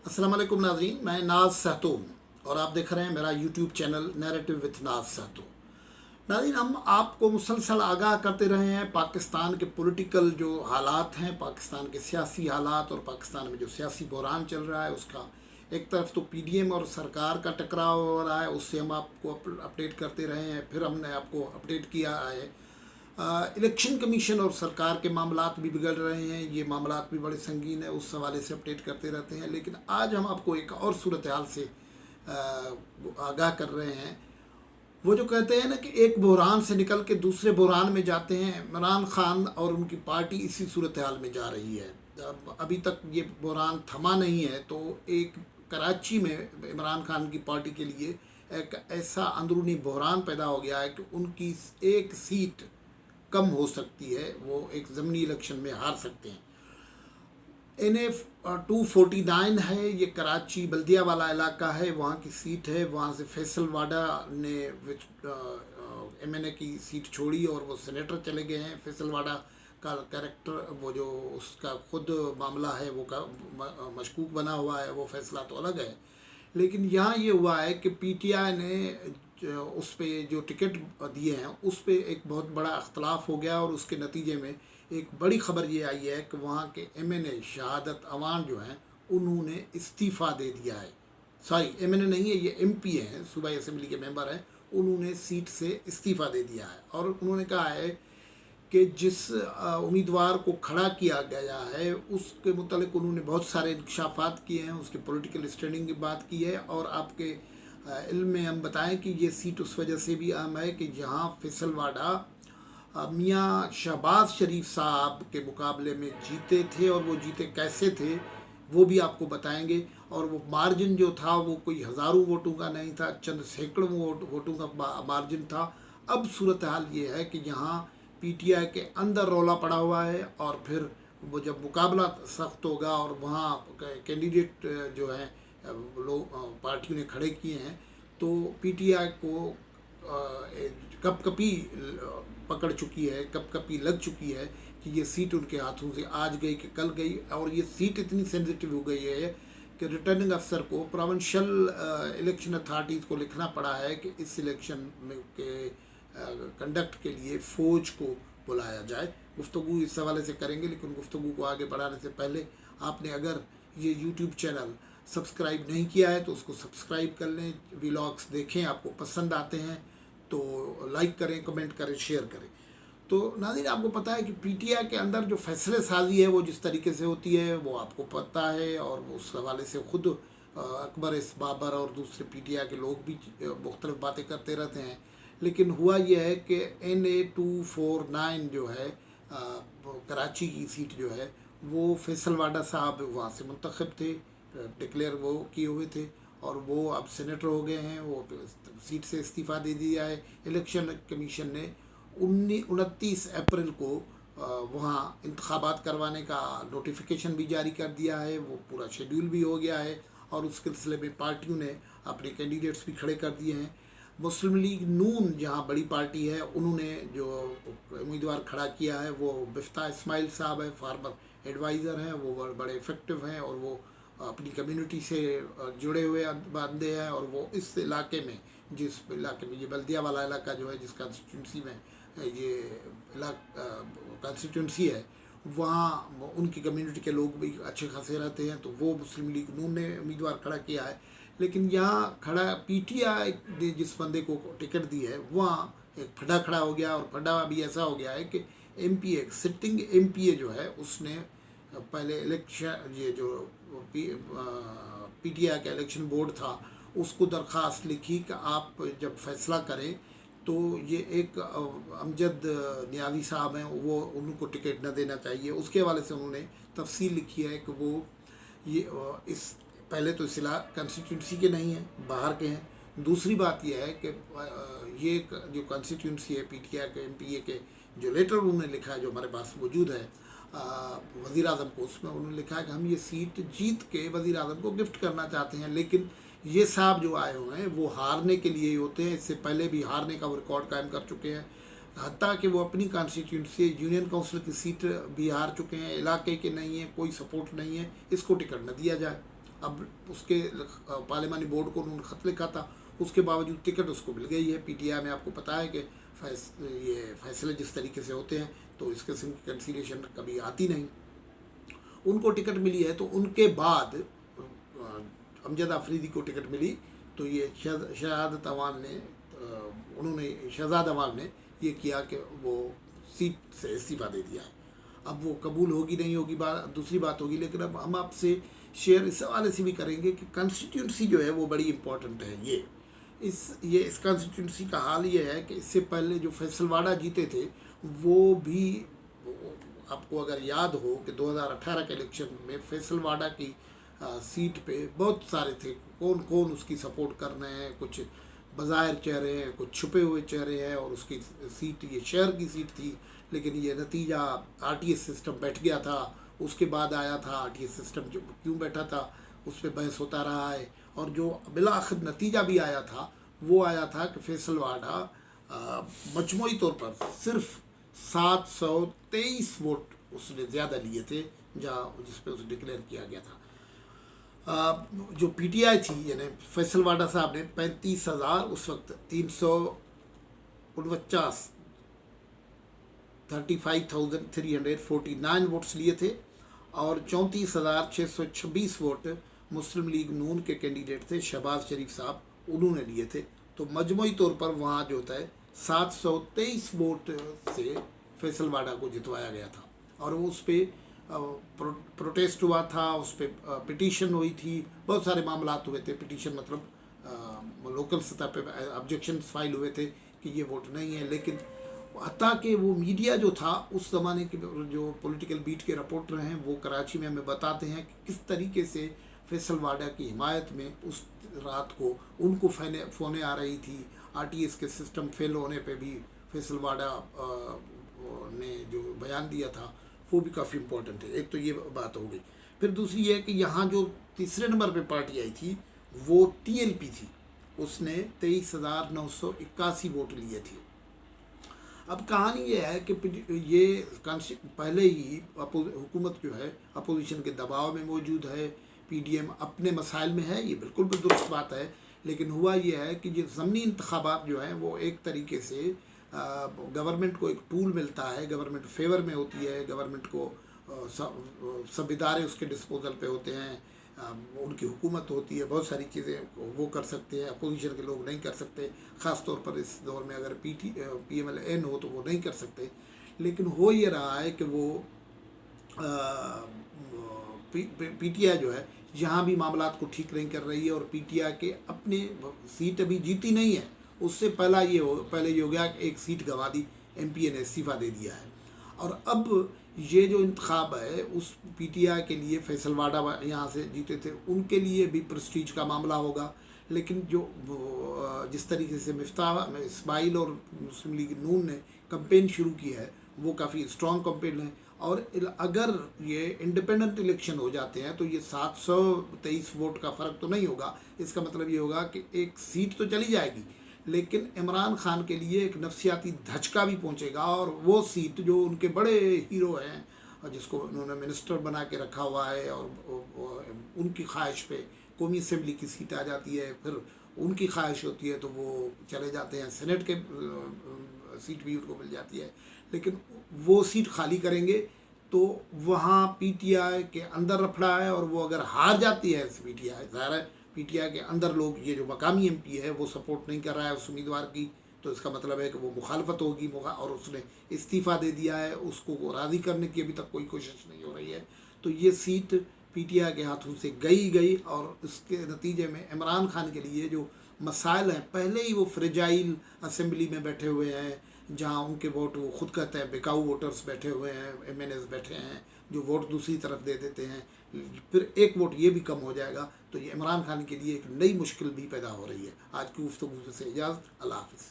अस्सलाम वालेकुम नाज़रीन, मैं नाज सहतो हूँ और आप देख रहे हैं मेरा यूट्यूब चैनल नैरेटिव विथ नाज सहतो। नाज़रीन, हम आपको मुसलसल आगाह करते रहे हैं पाकिस्तान के पॉलिटिकल जो हालात हैं, पाकिस्तान के सियासी हालात और पाकिस्तान में जो सियासी बहरान चल रहा है उसका। एक तरफ तो पीडीएम और सरकार का टकराव हो रहा है, उससे हम आपको अपडेट करते रहे हैं। फिर हमने आपको अपडेट किया है इलेक्शन कमीशन और सरकार के मामलात भी बिगड़ रहे हैं, ये मामलात भी बड़े संगीन है, उस हवाले से अपडेट करते रहते हैं। लेकिन आज हम आपको एक और सूरत हाल से आगाह कर रहे हैं। वो जो कहते हैं ना कि एक बहरान से निकल के दूसरे बहरान में जाते हैं, इमरान खान और उनकी पार्टी इसी सूरत हाल में जा रही है। अभी तक ये बहरान थमा नहीं है, तो एक कराची में इमरान खान की पार्टी के लिए एक ऐसा अंदरूनी बहरान पैदा हो गया है कि उनकी एक सीट कम हो सकती है, वो एक ज़मीनी इलेक्शन में हार सकते हैं। NF 249 है, ये कराची बल्दिया वाला इलाका है, वहाँ की सीट है। वहाँ से फैसल वाडा ने MNA की सीट छोड़ी और वो सेनेटर चले गए हैं। फैसल वाडा का कैरेक्टर, वो जो उसका खुद मामला है वो मशकूक बना हुआ है, वो फैसला तो अलग है। लेकिन यहाँ ये हुआ है कि PTI ने उस पर जो टिकट दिए हैं उस पर एक बहुत बड़ा अख्तलाफ हो गया और उसके नतीजे में एक बड़ी ख़बर ये आई है कि वहाँ के MNA शहादत अवान जो हैं उन्होंने इस्तीफ़ा दे दिया है। सॉरी, MNA नहीं है, ये MP हैं, सूबाई असेंबली के मेंबर हैं। उन्होंने सीट से इस्तीफ़ा दे दिया है और उन्होंने कहा है कि जिस उम्मीदवार को खड़ा किया गया है उसके मुतालिक उन्होंने बहुत सारे इंकशाफात किए हैं, उसके पॉलिटिकल स्टैंडिंग की बात की है। और आपके इल्म में हम बताएं कि ये सीट उस वजह से भी अहम है कि जहाँ फैसल वाडा मियाँ शहबाज शरीफ साहब के मुकाबले में जीते थे, और वो जीते कैसे थे वो भी आपको बताएंगे। और वो मार्जिन जो था वो कोई हज़ारों वोटों का नहीं था, चंद सैकड़ों वोटों का मार्जिन था। अब सूरत हाल ये है कि यहाँ PTI के अंदर रौला पड़ा हुआ है, और फिर वो जब मुकाबला सख्त होगा और वहाँ कैंडिडेट जो हैं लोग पार्टियों ने खड़े किए हैं, तो PTI को कपकपी पकड़ चुकी है, कपकपी लग चुकी है कि ये सीट उनके हाथों से आज गई कि कल गई। और ये सीट इतनी सेंसिटिव हो गई है कि रिटर्निंग अफसर को, प्रोविंशियल इलेक्शन अथॉरिटीज़ को लिखना पड़ा है कि इस इलेक्शन में के कंडक्ट के लिए फ़ौज को बुलाया जाए। गुफ्तगू इस हवाले से करेंगे, लेकिन गुफ्तगू को आगे बढ़ाने से पहले आपने अगर ये यूट्यूब चैनल सब्सक्राइब नहीं किया है तो उसको सब्सक्राइब कर लें। व्लॉग्स देखें, आपको पसंद आते हैं तो लाइक करें, कमेंट करें, शेयर करें। तो नाज़रीन, आपको पता है कि PTI के अंदर जो फैसले साजी है वो जिस तरीके से होती है वो आपको पता है, और उस हवाले से ख़ुद अकबर इस बाबर और दूसरे PTI के लोग भी मुख्तलिफ बातें करते रहते हैं। लेकिन हुआ यह है कि NA 249 जो है कराची की सीट जो है वो फैसल वाडा साहब वहाँ से मुंतखब थे, डिक्लेयर वो किए हुए थे, और वो अब सेनेटर हो गए हैं। वो सीट से इस्तीफ़ा दे दिया है। इलेक्शन कमीशन ने 29 अप्रैल को वहाँ इंतखाबात करवाने का नोटिफिकेशन भी जारी कर दिया है, वो पूरा शेड्यूल भी हो गया है, और उसके सिलसिले में पार्टियों ने अपने कैंडिडेट्स भी खड़े कर दिए हैं। मुस्लिम लीग नून जहाँ बड़ी पार्टी है, उन्होंने जो उम्मीदवार खड़ा किया है वो बिफ्ता इस्माइल साहब है, फार्मर एडवाइज़र हैं, वो बड़े इफ़ेक्टिव हैं और वो अपनी कम्युनिटी से जुड़े हुए बंदे हैं। और वो इस इलाके में, जिस इलाके में ये बल्दिया वाला इलाका जो है, जिस कंस्टिट्यूंसी में ये कंस्टिट्यूंसी है, वहाँ उनकी कम्युनिटी के लोग भी अच्छे खासे रहते हैं, तो वो मुस्लिम लीग नून ने उम्मीदवार खड़ा किया है। लेकिन यहाँ खड़ा PTI ने जिस बंदे को टिकट दी है वहाँ एक फटा खड़ा हो गया, और फटा अभी ऐसा हो गया है कि MPA सिटिंग MPA जो है उसने पहले इलेक्शन, ये जो PTI का इलेक्शन बोर्ड था उसको दरख्वास्त लिखी कि आप जब फैसला करें तो ये एक अमजद नियाज़ी साहब हैं, वो उनको टिकट न देना चाहिए। उसके हवाले से उन्होंने तफसील लिखी है कि वो ये इस पहले तो इस कंस्टिट्यूंसी के नहीं हैं, बाहर के हैं। दूसरी बात यह है कि ये जो कंस्टिट्यूंसी है PTI के MPA के, जो लेटर उन्होंने लिखा है जो हमारे पास मौजूद है वज़ीर आज़म को, उसमें उन्होंने लिखा है कि हम ये सीट जीत के वज़ीर आज़म को गिफ्ट करना चाहते हैं। लेकिन ये साहब जो आए हुए हैं वो हारने के लिए ही होते हैं, इससे पहले भी हारने का वो रिकॉर्ड कायम कर चुके हैं। हत्ता कि वो अपनी कॉन्स्टिट्यूंसी यूनियन काउंसिल की सीट भी हार चुके हैं, इलाके के नहीं है, कोई सपोर्ट नहीं है, इसको टिकट न दिया जाए। اب اس کے پارلیمانی بورڈ کو انہوں نے خط لکھا تھا، اس کے باوجود ٹکٹ اس کو مل گئی ہے۔ پی ٹی آئی میں آپ کو پتہ ہے کہ یہ فیصلے جس طریقے سے ہوتے ہیں تو اس قسم کی کنسیڈریشن کبھی آتی نہیں۔ ان کو ٹکٹ ملی ہے، تو ان کے بعد امجد آفریدی کو ٹکٹ ملی، تو یہ شہزاد عوام نے یہ کیا کہ وہ سیٹ سے استعفیٰ دے دیا ہے۔ اب وہ قبول ہوگی نہیں ہوگی دوسری بات ہوگی، لیکن اب ہم آپ سے شیئر اس حوالے سے بھی کریں گے کہ کنسٹیٹیوئنسی جو ہے وہ بڑی امپورٹنٹ ہے۔ اس کنسٹیٹیوئنسی کا حال یہ ہے کہ اس سے پہلے جو فیصل واڑہ جیتے تھے وہ بھی، آپ کو اگر یاد ہو کہ 2018 کے الیکشن میں فیصل واڑہ کی سیٹ پہ بہت سارے تھے، کون اس کی سپورٹ کر رہے ہیں، کچھ بظاہر چہرے ہیں، کچھ چھپے ہوئے چہرے ہیں، اور اس کی سیٹ یہ شہر کی سیٹ تھی، لیکن یہ نتیجہ آر ٹی ایس سسٹم بیٹھ گیا تھا۔ اس کے بعد آیا تھا آر ٹی ایس سسٹم جو کیوں بیٹھا تھا اس پہ بحث ہوتا رہا ہے، اور جو بالآخر نتیجہ بھی آیا تھا وہ آیا تھا کہ فیصل واڑہ مجموعی طور پر صرف 723 ووٹ اس نے زیادہ لیے تھے جس پہ اسے ڈکلیئر کیا گیا تھا۔ جو پی ٹی آئی تھی، یعنی فیصل واڑہ صاحب نے 35,000 اس وقت 35,349 ووٹس لیے تھے، اور 34,626 ووٹ مسلم لیگ نون کے کینڈیڈیٹ تھے شہباز شریف صاحب، انہوں نے لیے تھے۔ تو مجموعی طور پر وہاں جو ہوتا ہے 723 ووٹ سے فیصل واڑہ کو جتوایا گیا تھا، اور وہ اس پہ پروٹیسٹ ہوا تھا، اس پہ پٹیشن ہوئی تھی، بہت سارے معاملات ہوئے تھے۔ پٹیشن مطلب لوکل سطح پہ آبجیکشنز فائل ہوئے تھے کہ یہ ووٹ نہیں ہے، لیکن حتیٰ کہ وہ میڈیا جو تھا اس زمانے کے جو پولیٹیکل بیٹ کے رپورٹر ہیں وہ کراچی میں ہمیں بتاتے ہیں کہ کس طریقے سے فیصل واڑہ کی حمایت میں اس رات کو ان کو فونیں آ رہی تھی۔ آر ٹی ایس کے سسٹم فیل ہونے پہ بھی فیصل واڑہ نے جو بیان دیا تھا وہ بھی کافی امپورٹنٹ ہے۔ ایک تو یہ بات ہو گئی، پھر دوسری یہ ہے کہ یہاں جو تیسرے نمبر پہ پارٹی آئی تھی وہ ٹی ایل پی تھی، اس نے 23,981 ووٹ لیے تھے۔ اب کہانی یہ ہے کہ یہ پہلے ہی حکومت جو ہے اپوزیشن کے دباؤ میں موجود ہے، پی ڈی ایم اپنے مسائل میں ہے، یہ بالکل بھی درست بات ہے، لیکن ہوا یہ ہے کہ یہ ضمنی انتخابات جو ہیں وہ ایک طریقے سے گورنمنٹ کو ایک ٹول ملتا ہے، گورنمنٹ فیور میں ہوتی ہے، گورنمنٹ کو سب ادارے اس کے ڈسپوزل پہ ہوتے ہیں، ان کی حکومت ہوتی ہے، بہت ساری چیزیں وہ کر سکتے ہیں، اپوزیشن کے لوگ نہیں کر سکتے، خاص طور پر اس دور میں اگر پی ایم ایل این ہو تو وہ نہیں کر سکتے۔ لیکن ہو یہ رہا ہے کہ وہ پی ٹی آئی جو ہے یہاں بھی معاملات کو ٹھیک نہیں کر رہی ہے، اور پی ٹی آئی کے اپنے سیٹ ابھی جیتی نہیں ہے، اس سے پہلے یہ ہو گیا کہ ایک سیٹ گنوا دی، ایم پی اے نے استعفیٰ دے دیا ہے، اور اب یہ جو انتخاب ہے اس پی ٹی آئی کے لیے فیصل واڑہ یہاں سے جیتے تھے، ان کے لیے بھی پرسٹیج کا معاملہ ہوگا، لیکن جو جس طریقے سے مفتاح اسماعیل اور مسلم لیگ نون نے کمپین شروع کی ہے وہ کافی اسٹرانگ کمپین ہے، اور اگر یہ انڈیپینڈنٹ الیکشن ہو جاتے ہیں تو یہ 723 ووٹ کا فرق تو نہیں ہوگا، اس کا مطلب یہ ہوگا کہ ایک سیٹ تو چلی جائے گی، لیکن عمران خان کے لیے ایک نفسیاتی دھچکا بھی پہنچے گا، اور وہ سیٹ جو ان کے بڑے ہیرو ہیں اور جس کو انہوں نے منسٹر بنا کے رکھا ہوا ہے، اور ان کی خواہش پہ قومی اسمبلی کی سیٹ آ جاتی ہے، پھر ان کی خواہش ہوتی ہے تو وہ چلے جاتے ہیں، سینٹ کے سیٹ بھی ان کو مل جاتی ہے، لیکن وہ سیٹ خالی کریں گے تو وہاں پی ٹی آئی کے اندر رفڑا ہے، اور وہ اگر ہار جاتی ہے پی ٹی آئی، ظاہر ہے پی ٹی آئی کے اندر لوگ، یہ جو مقامی ایم پی ہے وہ سپورٹ نہیں کر رہا ہے اس امیدوار کی، تو اس کا مطلب ہے کہ وہ مخالفت ہوگی، اور اس نے استعفیٰ دے دیا ہے، اس کو راضی کرنے کی ابھی تک کوئی کوشش نہیں ہو رہی ہے، تو یہ سیٹ پی ٹی آئی کے ہاتھوں سے گئی، اور اس کے نتیجے میں عمران خان کے لیے جو مسائل ہیں، پہلے ہی وہ فریجائل اسمبلی میں بیٹھے ہوئے ہیں جہاں ان کے ووٹ وہ خود کہتے ہیں بکاؤ ووٹرز بیٹھے ہوئے ہیں، ایم این ایز بیٹھے ہیں جو ووٹ دوسری طرف دے دیتے ہیں، پھر ایک ووٹ یہ بھی کم ہو جائے گا، تو یہ عمران خان کے لیے ایک نئی مشکل بھی پیدا ہو رہی ہے۔ آج کی گفتگو سے اجازت، اللہ حافظ۔